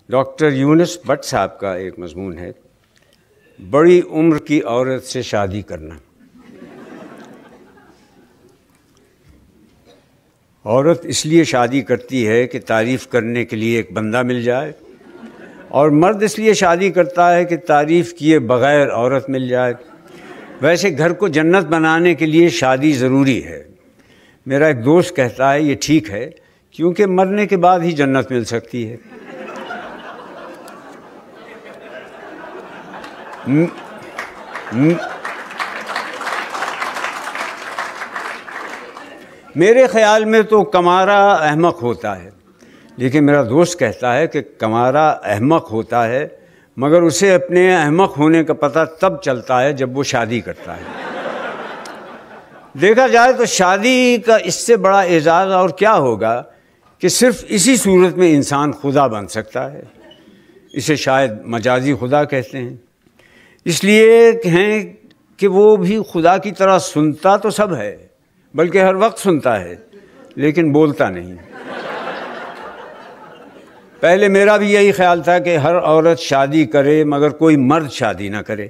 Doctor Yunus but صاحب کا ایک مضمون ہے، بڑی عمر کی عورت سے شادی کرنا۔ عورت اس لیے شادی کرتی ہے کہ تعریف کرنے کے لیے ایک بندہ مل جائے، اور مرد اس لیے شادی کرتا ہے کہ تعریف کیے بغیر عورت مل جائے۔ ویسے گھر کو جنت بنانے کے لیے شادی ضروری ہے۔ میرا ایک دوست کہتا ہے یہ ٹھیک ہے کیونکہ مرنے کے بعد ہی جنت مل سکتی ہے۔ میرے خیال میں تو کمارا احمق ہوتا ہے، لیکن میرا دوست کہتا ہے کہ کمارا احمق ہوتا ہے مگر اسے اپنے احمق ہونے کا پتہ تب چلتا ہے جب وہ شادی کرتا ہے۔ دیکھا جائے تو شادی کا اس سے بڑا اعزاز اور کیا ہوگا کہ صرف اسی صورت میں انسان خدا بن سکتا ہے۔ اسے شاید مجازی خدا کہتے ہیں، اس لیے ہیں کہ وہ بھی خدا کی طرح سنتا تو سب ہے، بلکہ ہر وقت سنتا ہے لیکن بولتا نہیں۔ پہلے میرا بھی یہی خیال تھا کہ ہر عورت شادی کرے مگر کوئی مرد شادی نہ کرے،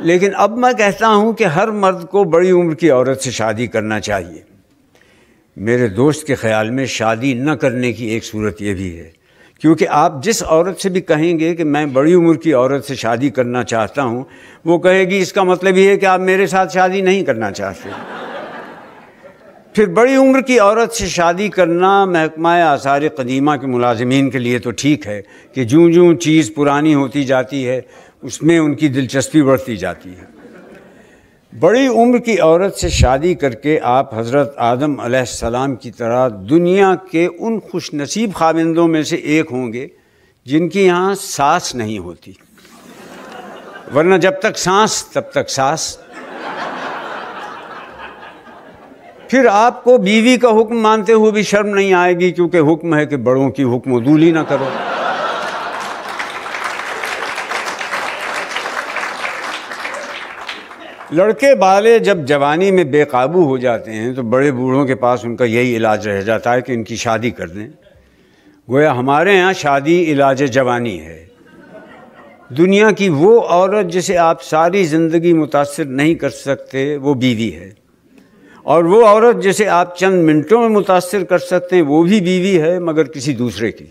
لیکن اب میں کہتا ہوں کہ ہر مرد کو بڑی عمر کی عورت سے شادی کرنا چاہیے۔ میرے دوست کے خیال میں شادی نہ کرنے کی ایک صورت یہ بھی ہے، کیونکہ آپ جس عورت سے بھی کہیں گے کہ میں بڑی عمر کی عورت سے شادی کرنا چاہتا ہوں، وہ کہے گی اس کا مطلب یہ ہے کہ آپ میرے ساتھ شادی نہیں کرنا چاہتے۔ پھر بڑی عمر کی عورت سے شادی کرنا محکمہ آثار قدیمہ کے ملازمین کے لیے تو ٹھیک ہے کہ جوں جوں چیز پرانی ہوتی جاتی ہے اس میں ان کی دلچسپی بڑھتی جاتی ہے۔ بڑی عمر کی عورت سے شادی کر کے آپ حضرت آدم علیہ السلام کی طرح دنیا کے ان خوش نصیب خاوندوں میں سے ایک ہوں گے جن کی یہاں ساس نہیں ہوتی، ورنہ جب تک سانس تب تک ساس۔ پھر آپ کو بیوی کا حکم مانتے ہوئے بھی شرم نہیں آئے گی، کیونکہ حکم ہے کہ بڑوں کی حکم عدولی نہ کرو۔ لڑکے بالے جب جوانی میں بے قابو ہو جاتے ہیں تو بڑے بوڑھوں کے پاس ان کا یہی علاج رہ جاتا ہے کہ ان کی شادی کر دیں۔ گویا ہمارے ہاں شادی علاج جوانی ہے۔ دنیا کی وہ عورت جسے آپ ساری زندگی متاثر نہیں کر سکتے وہ بیوی ہے، اور وہ عورت جسے آپ چند منٹوں میں متاثر کر سکتے ہیں وہ بھی بیوی ہے، مگر کسی دوسرے کی۔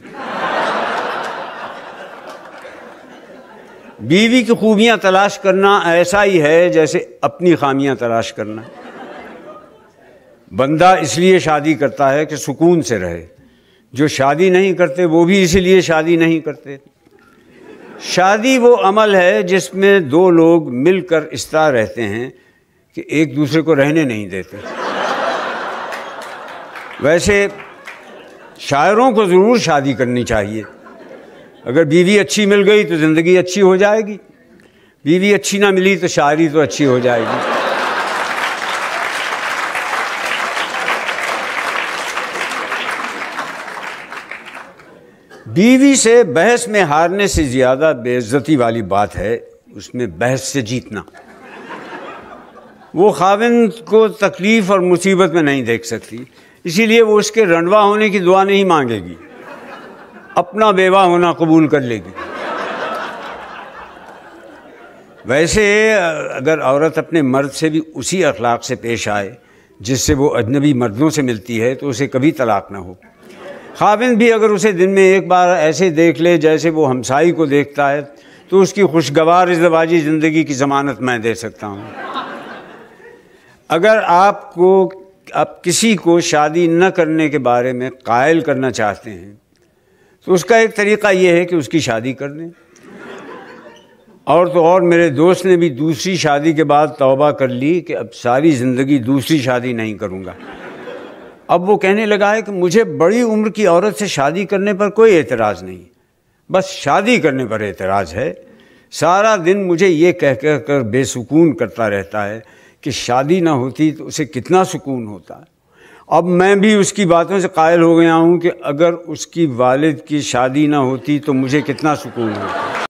بیوی کی خوبیاں تلاش کرنا ایسا ہی ہے جیسے اپنی خامیاں تلاش کرنا۔ بندہ اس لیے شادی کرتا ہے کہ سکون سے رہے، جو شادی نہیں کرتے وہ بھی اسی لیے شادی نہیں کرتے۔ شادی وہ عمل ہے جس میں دو لوگ مل کر اس طرح رہتے ہیں کہ ایک دوسرے کو رہنے نہیں دیتے۔ ویسے شاعروں کو ضرور شادی کرنی چاہیے۔ اگر بیوی اچھی مل گئی تو زندگی اچھی ہو جائے گی، بیوی اچھی نہ ملی تو شاعری تو اچھی ہو جائے گی۔ بیوی سے بحث میں ہارنے سے زیادہ بے عزتی والی بات ہے اس میں بحث سے جیتنا۔ وہ خاوند کو تکلیف اور مصیبت میں نہیں دیکھ سکتی، اسی لیے وہ اس کے رنڈوا ہونے کی دعا نہیں مانگے گی، اپنا بیوہ ہونا قبول کر لے گی۔ ویسے اگر عورت اپنے مرد سے بھی اسی اخلاق سے پیش آئے جس سے وہ اجنبی مردوں سے ملتی ہے تو اسے کبھی طلاق نہ ہو۔ خاوند بھی اگر اسے دن میں ایک بار ایسے دیکھ لے جیسے وہ ہمسائی کو دیکھتا ہے تو اس کی خوشگوار ازدواجی زندگی کی ضمانت میں دے سکتا ہوں۔ اگر آپ کسی کو شادی نہ کرنے کے بارے میں قائل کرنا چاہتے ہیں تو اس کا ایک طریقہ یہ ہے کہ اس کی شادی کر دیں۔ اور تو اور میرے دوست نے بھی دوسری شادی کے بعد توبہ کر لی کہ اب ساری زندگی دوسری شادی نہیں کروں گا۔ اب وہ کہنے لگا ہے کہ مجھے بڑی عمر کی عورت سے شادی کرنے پر کوئی اعتراض نہیں، بس شادی کرنے پر اعتراض ہے۔ سارا دن مجھے یہ کہہ کر بے سکون کرتا رہتا ہے کہ شادی نہ ہوتی تو اسے کتنا سکون ہوتا۔ اب میں بھی اس کی باتوں سے قائل ہو گیا ہوں کہ اگر اس کی والد کی شادی نہ ہوتی تو مجھے کتنا سکون ہوتا۔